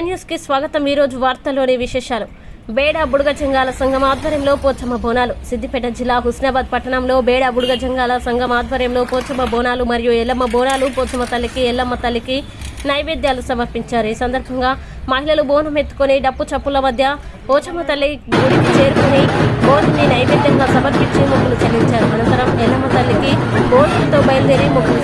News కి స్వాగతం। ఈ రోజు వార్తల్లోని విశేషాలు। బేడా బుడుగ జంగాల సంఘం ఆధ్వర్యంలో పోచమ్మ బోనాలు। సిద్దిపేట జిల్లా హుస్నాబాద్ పట్టణంలో బేడా బుడుగ జంగాల సంఘం ఆధ్వర్యంలో పోచమ్మ బోనాలు మరియు ఎల్లమ్మ బోనాలు పోచమ్మ తల్లికి ఎల్లమ్మ తల్లికి నైవేద్యాలు సమర్పించారు। ఈ సందర్భంగా మహిళలు బోనం ఎత్తుకొని డప్పు చప్పుల మధ్య పోచమ్మ తల్లి గుడికి చేరుకుని బోనాన్ని నైవేద్యంగా సమర్పించి మొక్కులు చెల్లించారు। అనంతరం ఎల్లమ్మ తల్లికి బోనాలతో బయలుదేరి మొక్కులు